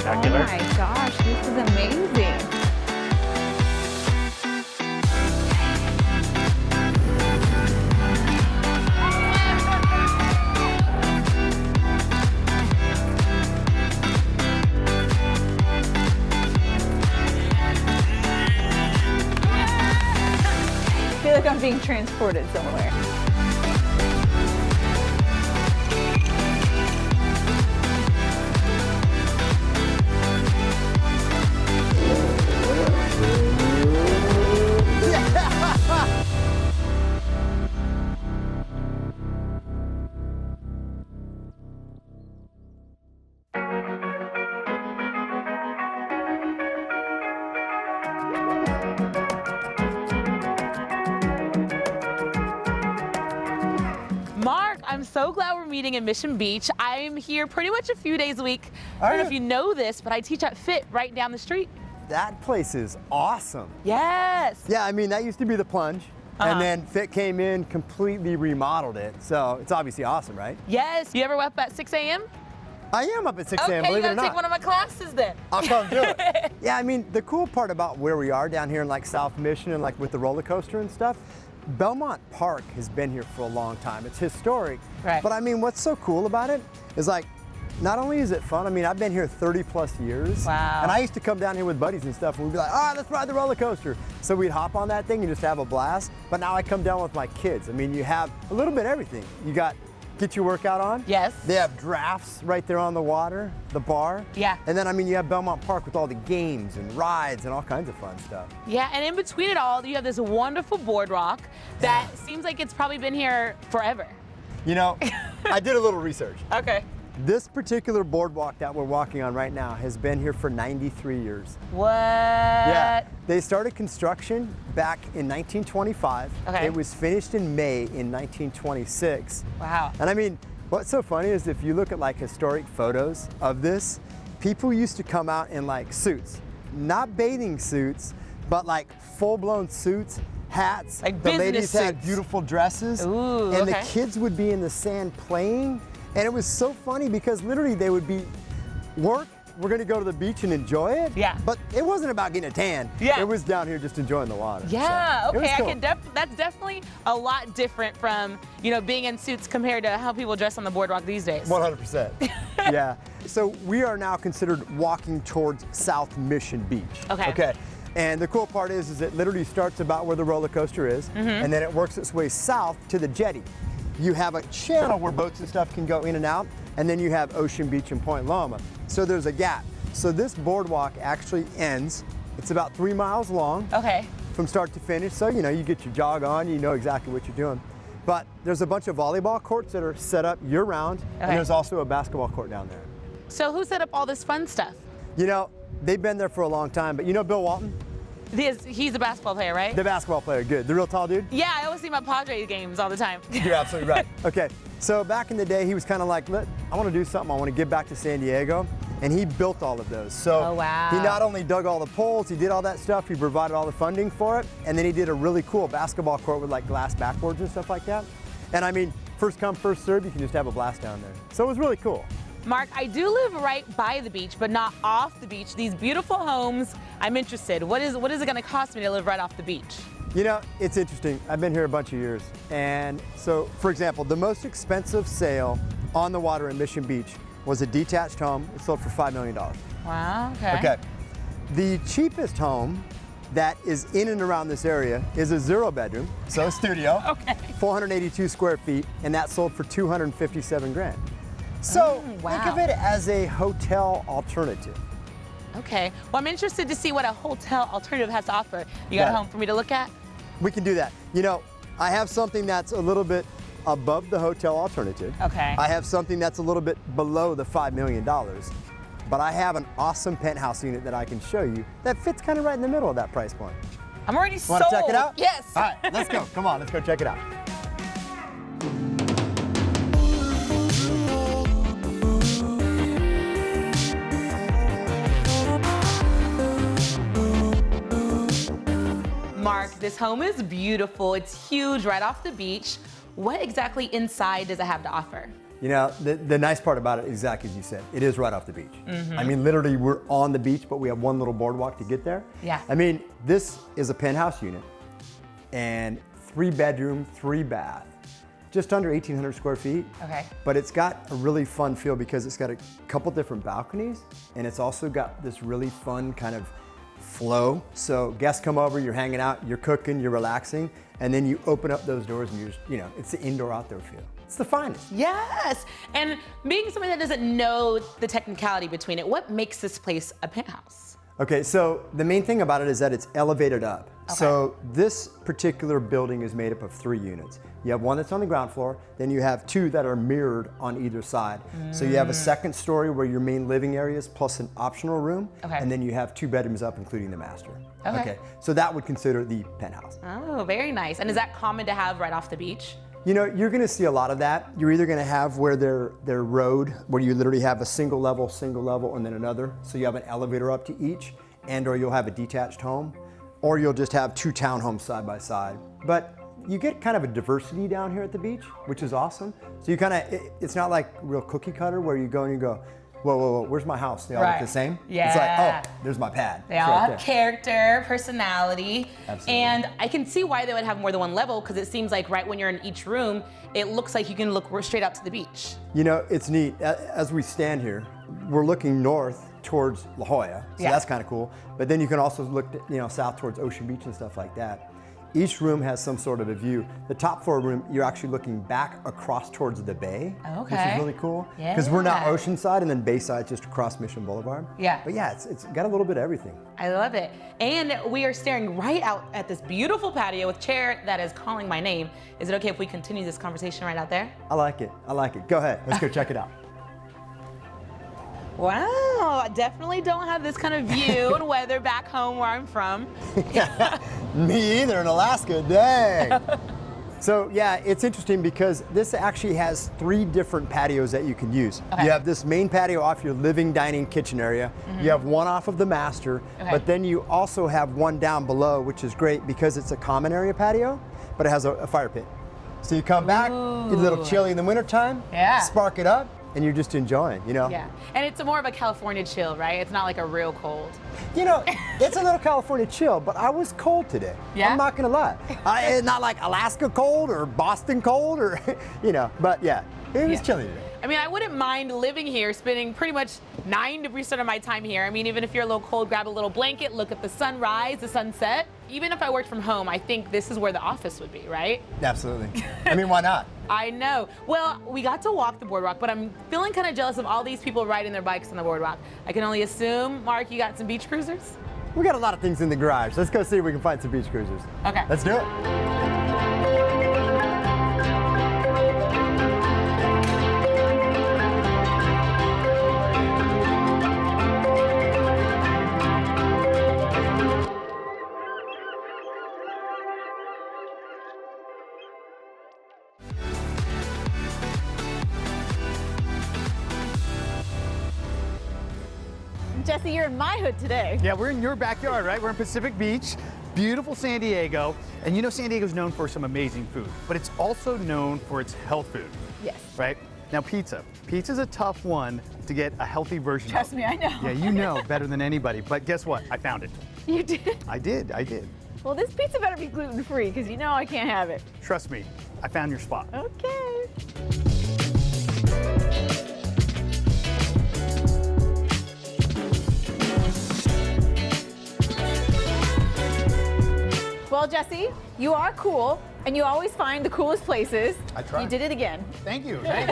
spectacular. Oh my gosh, this is amazing. I feel like I'm being transported somewhere. Mark, I'm so glad we're meeting in Mission Beach. I'm here pretty much a few days a week. I don't know if you know this, but I teach at Fit right down the street. That place is awesome. Yes. Yeah, I mean, that used to be the Plunge, and then Fit came in, completely remodeled it. So it's obviously awesome, right? Yes. You ever up at 6 a.m.? I am up at 6 a.m., Okay, you believe it or gotta not. take one of my classes then. I'll come do it. Yeah, I mean, the cool part about where we are down here in like South Mission and like with the roller coaster and stuff, Belmont Park has been here for a long time. It's historic. Right. But I mean, what's so cool about it is like, not only is it fun, I mean, I've been here 30 plus years. Wow. And I used to come down here with buddies and stuff, and we'd be like, all right, let's ride the roller coaster. So we'd hop on that thing and just have a blast. But now I come down with my kids. I mean, you have a little bit of everything. You got, get your workout on. Yes. They have drafts right there on the water, the bar. Yeah. And then, I mean, you have Belmont Park with all the games and rides and all kinds of fun stuff. Yeah, and in between it all, you have this wonderful boardwalk that seems like it's probably been here forever. You know, I did a little research. Okay. This particular boardwalk that we're walking on right now has been here for 93 years. What? Yeah, they started construction back in 1925. Okay. It was finished in May in 1926. Wow. And I mean, what's so funny is if you look at like historic photos of this, people used to come out in like suits, not bathing suits, but like full-blown suits, hats. Like the business ladies had suits. beautiful dresses. Ooh, and okay. the kids would be in the sand playing. And it was so funny because literally they would be, we're gonna go to the beach and enjoy it. Yeah. But it wasn't about getting a tan. Yeah. It was down here just enjoying the water. Yeah, So, it was okay, cool. that's definitely a lot different from, you know, being in suits compared to how people dress on the boardwalk these days. 100%. Yeah. So we are now considered walking towards South Mission Beach. Okay. Okay. And the cool part is it literally starts about where the roller coaster is, and then it works its way south to the jetty. You have a channel where boats and stuff can go in and out, and then you have Ocean Beach and Point Loma. So there's a gap. So this boardwalk actually ends, it's about 3 miles long. Okay. From start to finish. So, you know, you get your jog on, you know exactly what you're doing. But there's a bunch of volleyball courts that are set up year round, and there's also a basketball court down there. So who set up all this fun stuff? You know, they've been there for a long time, but you know Bill Walton? He's a basketball player, right? The basketball player, good. The real tall dude? Yeah, I always see him at Padres games all the time. You're absolutely right. Okay, so back in the day, he was kind of like, I want to do something, I want to give back to San Diego, and he built all of those. So Oh, wow. he not only dug all the poles, he did all that stuff, he provided all the funding for it, and then he did a really cool basketball court with like glass backboards and stuff like that. And I mean, first come, first serve, you can just have a blast down there. So it was really cool. Mark, I do live right by the beach, but not off the beach. These beautiful homes, I'm interested. What is it going to cost me to live right off the beach? You know, it's interesting. I've been here a bunch of years. And so, for example, the most expensive sale on the water in Mission Beach was a detached home. It sold for $5 million. Wow, okay. Okay. The cheapest home that is in and around this area is a 0-bedroom, so a studio. Okay. 482 square feet, and that sold for 257 grand. So wow. think of it as a hotel alternative. Okay. Well, I'm interested to see what a hotel alternative has to offer. You got a home for me to look at? We can do that. You know, I have something that's a little bit above the hotel alternative. Okay. I have something that's a little bit below the $5 million. But I have an awesome penthouse unit that I can show you that fits kind of right in the middle of that price point. I'm already sold. Want to check it out? Yes. All right, let's go. Come on, let's go check it out. Mark, this home is beautiful. It's huge, right off the beach. What exactly inside does it have to offer? You know, the nice part about it, exactly as you said, it is right off the beach. I mean, literally, we're on the beach, but we have one little boardwalk to get there. Yeah. I mean, this is a penthouse unit, and 3 bedroom, 3 bath, just under 1,800 square feet. Okay. But it's got a really fun feel because it's got a couple different balconies, and it's also got this really fun kind of flow. So guests come over, you're hanging out, you're cooking, you're relaxing, and then you open up those doors and it's the indoor-outdoor feel. It's the finest. Yes, and being somebody that doesn't know the technicality between it, what makes this place a penthouse? Okay, so the main thing about it is that it's elevated up. Okay. So this particular building is made up of 3 units. You have one that's on the ground floor, then you have 2 that are mirrored on either side. So you have a second story where your main living area is plus an optional room, Okay. and then you have 2 bedrooms up, including the master. Okay. So that would consider the penthouse. Oh, very nice. And is that common to have right off the beach? You know, you're gonna see a lot of that. You're either gonna have where they're road, where you literally have a single level, and then another. So you have an elevator up to each, or you'll have a detached home, or you'll just have 2 townhomes side by side. But you get kind of a diversity down here at the beach, which is awesome. So you it's not like real cookie cutter where you go and you go, whoa, where's my house? They all look the same? Yeah. It's like, oh, there's my pad. They It's all right have there. character, personality, Absolutely. and I can see why they would have more than one level because it seems like right when you're in each room, it looks like you can look straight out to the beach. You know, it's neat. As we stand here, we're looking north towards La Jolla, so Yeah. that's kind of cool. But then you can also look, south towards Ocean Beach and stuff like that. Each room has some sort of a view. The top floor room, you're actually looking back across towards the bay, which Okay. is really cool. Because we're not Yeah. Oceanside and then Bayside just across Mission Boulevard. Yeah. But yeah, it's got a little bit of everything. I love it. And we are staring right out at this beautiful patio with chair that is calling my name. Is it okay if we continue this conversation right out there? I like it. Go ahead. Let's go check it out. Wow, I definitely don't have this kind of view and weather back home where I'm from. Me either in Alaska, dang. So yeah, it's interesting because this actually has 3 different patios that you can use. Okay. You have this main patio off your living, dining, kitchen area. You have one off of the master, Okay. but then you also have one down below, which is great because it's a common area patio, but it has a fire pit. So you come back, get a little chilly in the wintertime, Yeah. spark it up, and you're just enjoying, Yeah, and it's more of a California chill, right? It's not like a real cold. You know, it's a little California chill, but I was cold today. Yeah? I'm not gonna lie. It's not like Alaska cold or Boston cold or, but yeah, it was chilly today. I mean, I wouldn't mind living here, spending pretty much 90% of my time here. I mean, even if you're a little cold, grab a little blanket, look at the sunrise, the sunset. Even if I worked from home, I think this is where the office would be, right? Absolutely. I mean, why not? I know. Well, we got to walk the boardwalk, but I'm feeling kind of jealous of all these people riding their bikes on the boardwalk. I can only assume, Mark, you got some beach cruisers? We got a lot of things in the garage. Let's go see if we can find some beach cruisers. Okay. Let's do it. Jesse, you're in my hood today. Yeah, we're in your backyard, right? We're in Pacific Beach, beautiful San Diego. And you know San Diego's known for some amazing food, but it's also known for its health food, Yes. right? Now pizza. Pizza's a tough one to get a healthy version Trust of. me, I know. Yeah, you know better than anybody. But guess what? I found it. You did? I did. Well, this pizza better be gluten-free because you know I can't have it. Trust me, I found your spot. Okay. Well, Jesse, you are cool, and you always find the coolest places. I try. You did it again. Thank you, right?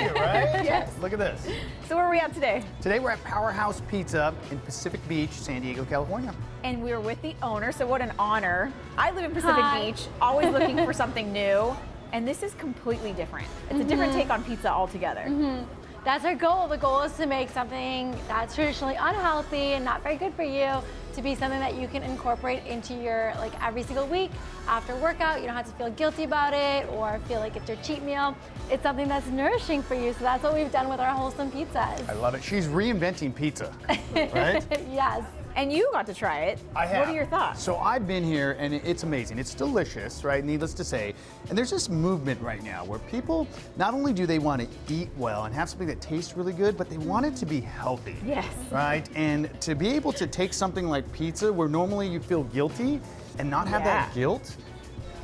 Yes. Look at this. So where are we at today? Today we're at Powerhaus Pizza in Pacific Beach, San Diego, California. And we're with the owner, so what an honor. I live in Pacific Hi. Beach, always looking for something new, and this is completely different. It's a different take on pizza altogether. That's our goal. The goal is to make something that's traditionally unhealthy and not very good for you to be something that you can incorporate into your every single week after workout. You don't have to feel guilty about it or feel like it's your cheat meal. It's something that's nourishing for you. So that's what we've done with our wholesome pizzas. I love it. She's reinventing pizza, right? Yes. And you got to try it. I have. What are your thoughts? So I've been here and it's amazing. It's delicious, right? Needless to say. And there's this movement right now where people, not only do they want to eat well and have something that tastes really good, but they want it to be healthy. Yes. Right? And to be able to take something like pizza where normally you feel guilty and not have that guilt,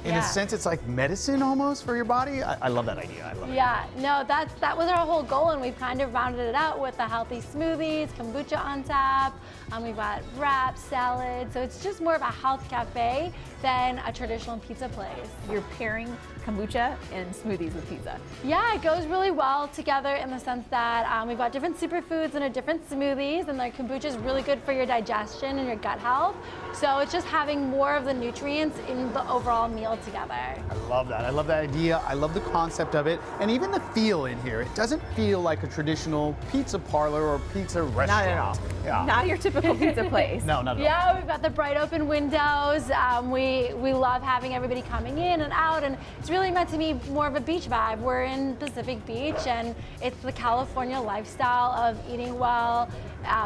in a sense, it's like medicine almost for your body. I love that idea. I love it. Yeah, no, that was our whole goal, and we've kind of rounded it out with the healthy smoothies, kombucha on tap. We've got wraps, salads. So it's just more of a health cafe than a traditional pizza place. You're pairing kombucha and smoothies with pizza. Yeah, it goes really well together in the sense that we've got different superfoods and different smoothies, and the kombucha is really good for your digestion and your gut health. So it's just having more of the nutrients in the overall meal together. I love that. I love that idea. I love the concept of it. And even the feel in here. It doesn't feel like a traditional pizza parlor or pizza restaurant. Not at all. Yeah. Not your typical pizza place. No, not at all. Yeah, we've got the bright open windows. We love having everybody coming in and out, and it's really meant to be more of a beach vibe. We're in Pacific Beach, and it's the California lifestyle of eating well,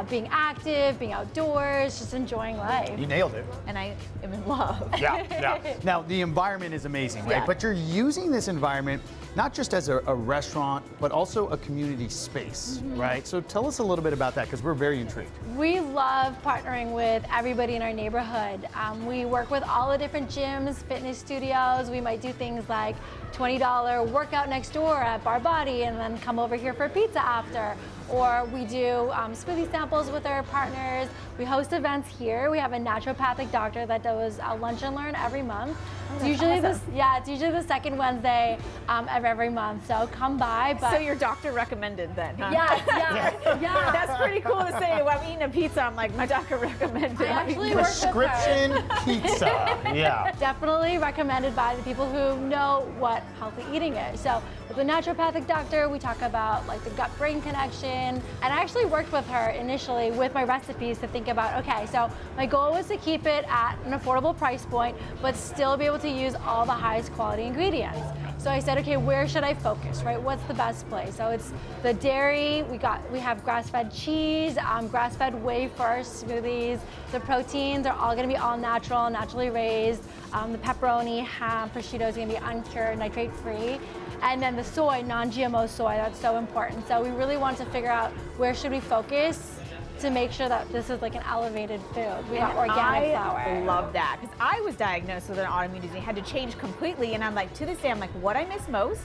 being active, being outdoors, just enjoying life. You nailed it. And I am in love. Yeah. Now, the environment is amazing, right? Yeah. But you're using this environment not just as a restaurant, but also a community space, right? So tell us a little bit about that, because we're very intrigued. We love partnering with everybody in our neighborhood. We work with all the different gyms, fitness studios. We might do things like $20 workout next door at Bar Body and then come over here for pizza after. Or we do smoothie samples with our partners. We host events here. We have a naturopathic doctor that does a lunch and learn every month. It's usually it's usually the second Wednesday of every month. So come by. But So your doctor recommended then, huh? yeah. That's pretty cool to say. When I'm eating a pizza, I'm like, my doctor recommended. I actually work with her. Prescription pizza. Yeah. Definitely recommended by the people who know what healthy eating is. So with the naturopathic doctor, we talk about like the gut-brain connection. And I actually worked with her initially with my recipes to think about, okay, so my goal was to keep it at an affordable price point, but still be able to use all the highest quality ingredients. So I said, okay, where should I focus, right? What's the best place? So it's the dairy, we have grass-fed cheese, grass-fed whey first smoothies. The proteins are all gonna be all natural, naturally raised. The pepperoni, ham, prosciutto is gonna be uncured, nitrate-free. And then the soy, non-GMO soy, that's so important. So we really wanted to figure out where should we focus to make sure that this is like an elevated food. We got organic flour. I love that, because I was diagnosed with an autoimmune disease, had to change completely, and I'm like, to this day, I'm like, what I miss most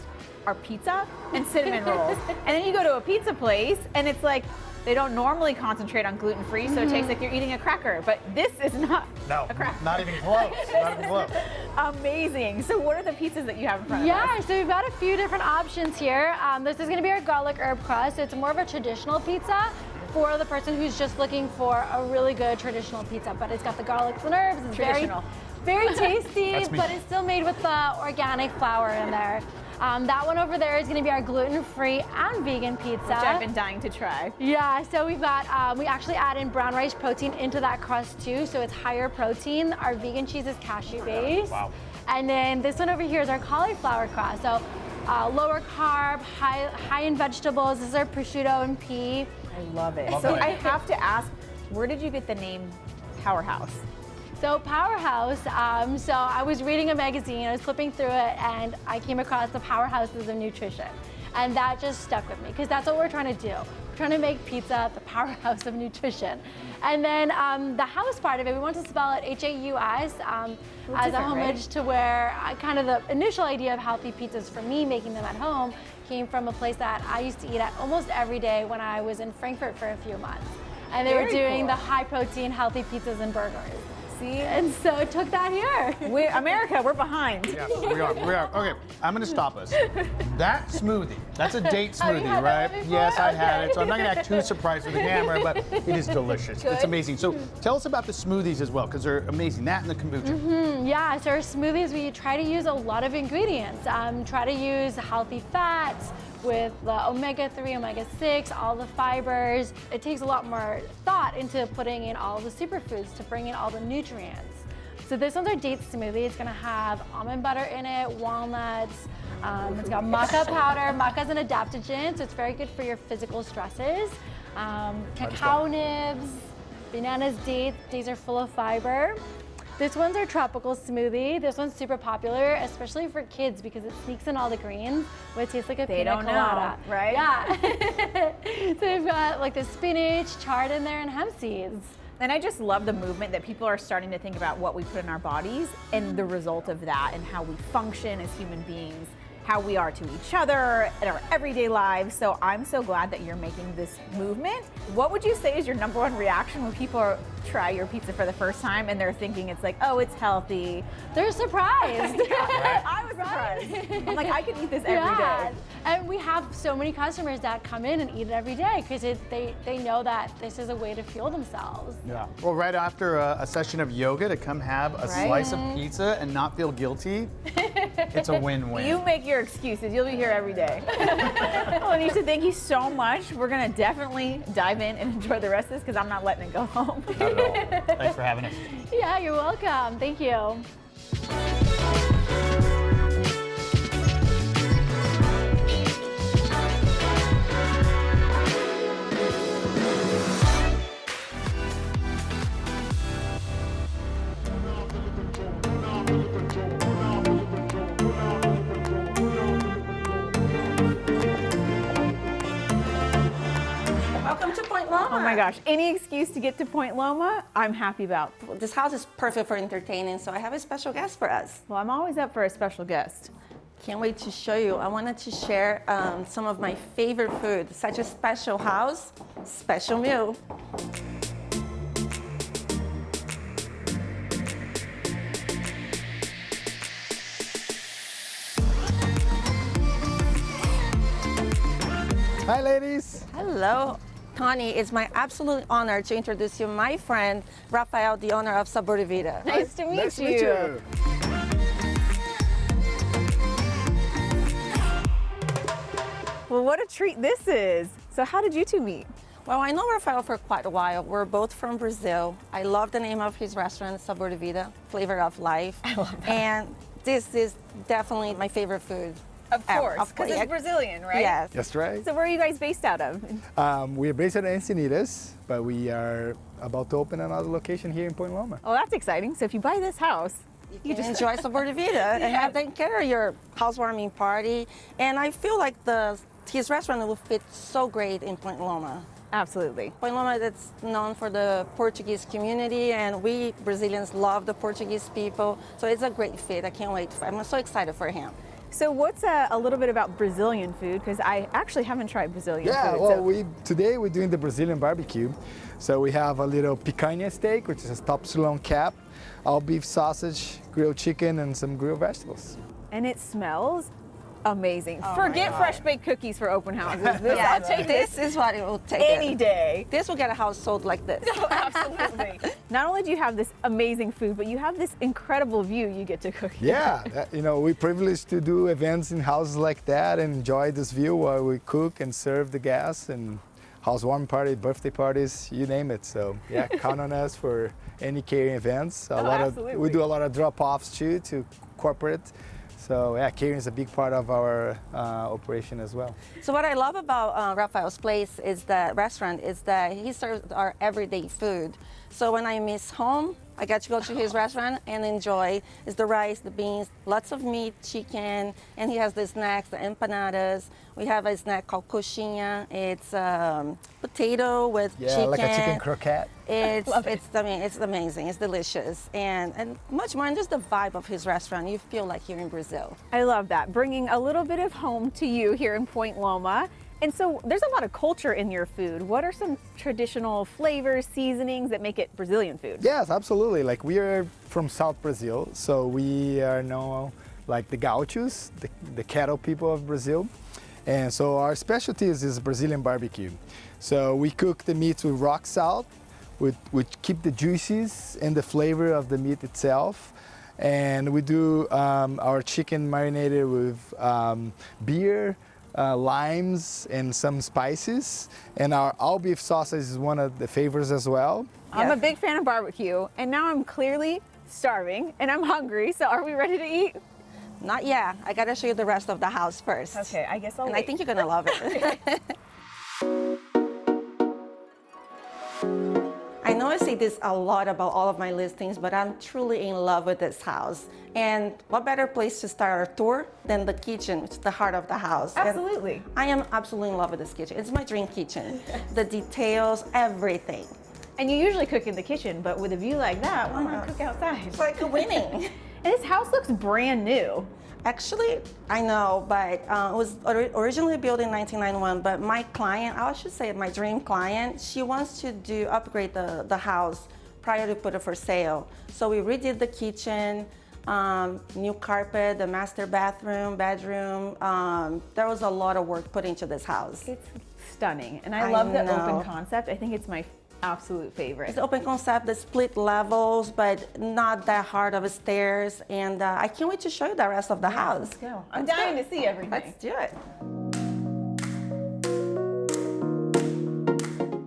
are pizza and cinnamon rolls. And then you go to a pizza place, and it's like, they don't normally concentrate on gluten-free, so it tastes like you're eating a cracker, but this is not a cracker. Not even close. Not even close. Amazing. So what are the pizzas that you have in front of us? Yeah, so we've got a few different options here. This is gonna be our garlic herb crust. So it's more of a traditional pizza for the person who's just looking for a really good traditional pizza, but it's got the garlics and herbs. It's Traditional. very tasty, That's me. but it's still made with the organic flour in there. That one over there is gonna be our gluten-free and vegan pizza. Which I've been dying to try. Yeah, so we've got, we actually add in brown rice protein into that crust too, so it's higher protein. Our vegan cheese is cashew based. Wow. And then this one over here is our cauliflower crust. So lower carb, high in vegetables. This is our prosciutto and pea. I love it. Love So that. I have to ask, where did you get the name Powerhaus? So Powerhaus, so I was reading a magazine, I was flipping through it, and I came across the powerhouses of nutrition. And that just stuck with me, because that's what we're trying to do. We're trying to make pizza the powerhouse of nutrition. And then the house part of it, we want to spell it H-A-U-S, as a homage to where kind of the initial idea of healthy pizzas for me, making them at home, came from a place that I used to eat at almost every day when I was in Frankfurt for a few months. And they were Very doing cool. the high protein, healthy pizzas and burgers. See? And so I took that here. America, we're behind. Yes, we are. We are. Okay, I'm going to stop us. That smoothie, that's a date Oh, you smoothie, had right? that one before? Yes, I had Okay. it. So I'm not going to act too surprised with the camera, but it is delicious. It's amazing. So tell us about the smoothies as well, because they're amazing. That and the kombucha. Yeah, so our smoothies, we try to use a lot of ingredients. Try to use healthy fats with the omega-3, omega-6, all the fibers. It takes a lot more thought into putting in all the superfoods to bring in all the nutrients. So this one's our date smoothie. It's gonna have almond butter in it, walnuts. It's got maca powder. Maca's an adaptogen, so it's very good for your physical stresses. Cacao nibs. bananas, dates. These are full of fiber. This one's our tropical smoothie. This one's super popular, especially for kids because it sneaks in all the greens, but it tastes like a pina colada. Know, right? Yeah. So we've got like the spinach, chard in there, and hemp seeds. And I just love the movement that people are starting to think about what we put in our bodies and the result of that and how we function as human beings, how we are to each other in our everyday lives. So I'm so glad that you're making this movement. What would you say is your number one reaction when people try your pizza for the first time and they're thinking it's like, oh, it's healthy? They're surprised. I was surprised. I'm like, I could eat this every day. And we have so many customers that come in and eat it every day because they know that this is a way to fuel themselves. Yeah. Well, right after a session of yoga, to come have a slice of pizza and not feel guilty, it's a win-win. You make your excuses. You'll be here every day. Well, Anisha, thank you so much. We're going to definitely dive in and enjoy the rest of this because I'm not letting it go home. Not at all. Thanks for having us. Yeah, you're welcome. Thank you. Welcome to Point Loma. Oh my gosh, any excuse to get to Point Loma, I'm happy about. This house is perfect for entertaining, so I have a special guest for us. Well, I'm always up for a special guest. Can't wait to show you. I wanted to share some of my favorite food. Such a special house, special meal. Hi, ladies. Hello. Connie, it's my absolute honor to introduce you my friend, Rafael, the owner of Sabor de Vida. Nice to meet Nice to you. meet you. Well, what a treat this is. So how did you two meet? Well, I know Rafael for quite a while. We're both from Brazil. I love the name of his restaurant, Sabor de Vida, Flavor of Life. I love that. And this is definitely my favorite food. Of course, because it's Brazilian, right? Yes. That's right. So where are you guys based out of? We are based in Encinitas, but we are about to open another location here in Point Loma. Oh, that's exciting. So if you buy this house, You can enjoy Sabor de Vida and have them carry your housewarming party. And I feel like his restaurant will fit so great in Point Loma. absolutely. Point Loma is known for the Portuguese community, and we Brazilians love the Portuguese people. So it's a great fit. I can't wait. I'm so excited for him. So what's a little bit about Brazilian food? Because I actually haven't tried Brazilian food. Well, so. today we're doing the Brazilian barbecue. So we have a little picanha steak, which is a top sirloin cap, all beef sausage, grilled chicken, and some grilled vegetables. And it smells amazing. Forget fresh baked cookies for open houses. I'll take this is what it will take any day. This will get a house sold like this. Absolutely. Not only do you have this amazing food, but you have this incredible view you get to cook. Yeah, we're privileged to do events in houses like that and enjoy this view while we cook and serve the guests and housewarming party, birthday parties, you name it. So yeah, count on us for any catering events. We do a lot of drop-offs too to corporate. So yeah, catering is a big part of our operation as well. So what I love about Rafael's place is the restaurant is that he serves our everyday food. So when I miss home, I get to go to his restaurant and enjoy. It's the rice, the beans, lots of meat, chicken, and he has the snacks, the empanadas. We have a snack called coxinha. It's potato with chicken. Like a chicken croquette. It's amazing. It's delicious, and much more. And just the vibe of his restaurant, you feel like you're in Brazil. I love that. Bringing a little bit of home to you here in Point Loma. And so there's a lot of culture in your food. What are some traditional flavors, seasonings that make it Brazilian food? Yes, absolutely. Like we are from South Brazil, so we are known like the gauchos, the cattle people of Brazil. And so our specialty is Brazilian barbecue. So we cook the meats with rock salt, which keep the juices and the flavor of the meat itself. And we do our chicken marinated with beer, limes, and some spices. And our all beef sausage is one of the favorites as well. I'm a big fan of barbecue, and now I'm clearly starving and I'm hungry. So are we ready to eat? Not yet. I gotta show you the rest of the house first. Okay, I guess I'll And wait. I think you're gonna love it. I know it this a lot about all of my listings, but I'm truly in love with this house. And what better place to start our tour than the kitchen, which is the heart of the house. Absolutely. And I am absolutely in love with this kitchen. It's my dream kitchen. The details, everything. And you usually cook in the kitchen, but with a view like that, why not cook outside? It's like winning. And this house looks brand new. Actually, I know, but it was originally built in 1991, but my client, I should say my dream client, she wants to upgrade the house prior to put it for sale. So we redid the kitchen, new carpet, the master bedroom. There was a lot of work put into this house. It's stunning. And I I love the know. open concept. I think it's my absolute favorite. It's the open concept, the split levels, but not that hard of stairs. And I can't wait to show you the rest of the house. Let's go. I'm dying to see everything. Let's do it.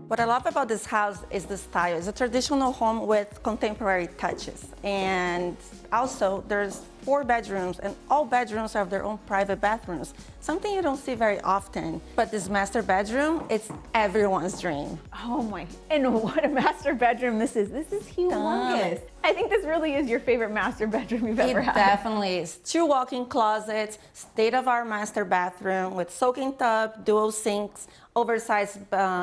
What I love about this house is the style. It's a traditional home with contemporary touches. And also, there's 4 bedrooms, and all bedrooms have their own private bathrooms. Something you don't see very often. But this master bedroom, it's everyone's dream. Oh my, and what a master bedroom this is. This is humongous. I think this really is your favorite master bedroom you've ever It had. definitely is. 2 walk-in closets, state-of-the-art master bathroom with soaking tub, dual sinks, oversized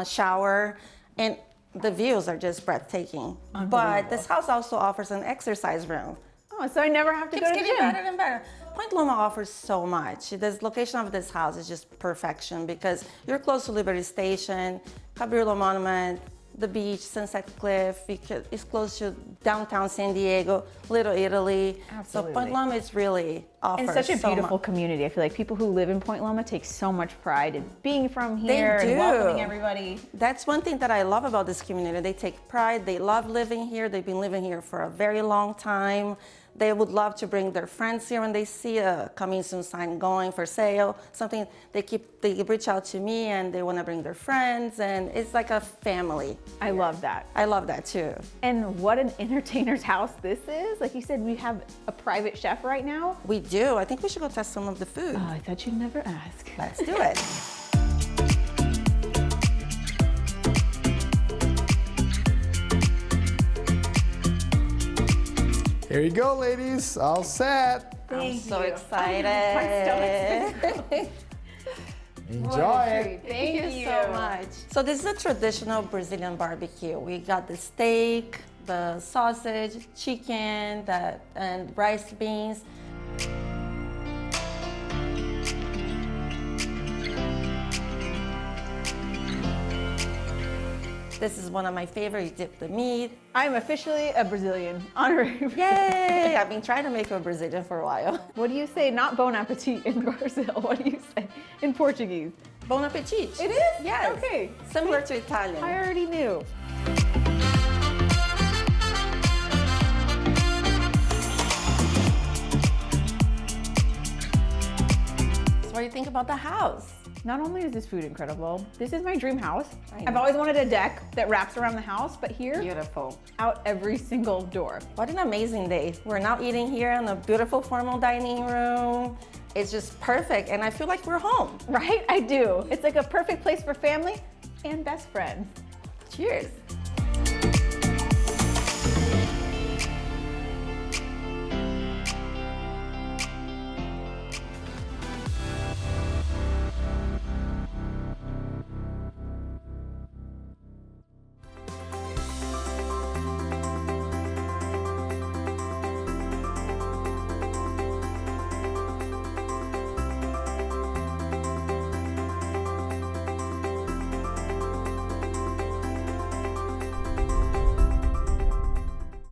shower, and the views are just breathtaking. But this house also offers an exercise room. Oh, so I never have to Keeps go to the getting gym. better and better. Point Loma offers so much. The location of this house is just perfection because you're close to Liberty Station, Cabrillo Monument, the beach, Sunset Cliff. It's close to downtown San Diego, Little Italy. Absolutely. So Point Loma is really offers And such a so beautiful much. community. I feel like people who live in Point Loma take so much pride in being from here and welcoming everybody. That's one thing that I love about this community. They take pride. They love living here. They've been living here for a very long time. They would love to bring their friends here when they see a coming soon sign going for sale. Something they reach out to me and they want to bring their friends, and it's like a family. I love that. I love that too. And what an entertainer's house this is. Like you said, we have a private chef right now. We do. I think we should go test some of the food. Oh, I thought you'd never ask. Let's do it. Here you go, ladies. All set. I'm so excited. Enjoy it. Thank you so much. So this is a traditional Brazilian barbecue. We got the steak, the sausage, chicken, and rice beans. This is one of my favorite. You dip the meat. I'm officially a Brazilian honorary. Yay! I've been trying to make a Brazilian for a while. What do you say? Not bon appetit in Brazil. What do you say in Portuguese? Bon appetit. It is? Yes. Okay. Similar to Italian. I already knew. So what do you think about the house? Not only is this food incredible, this is my dream house. I know. I've always wanted a deck that wraps around the house, but here, Beautiful. out every single door. What an amazing day. We're now eating here in a beautiful formal dining room. It's just perfect, and I feel like we're home. Right? I do. It's like a perfect place for family and best friends. Cheers.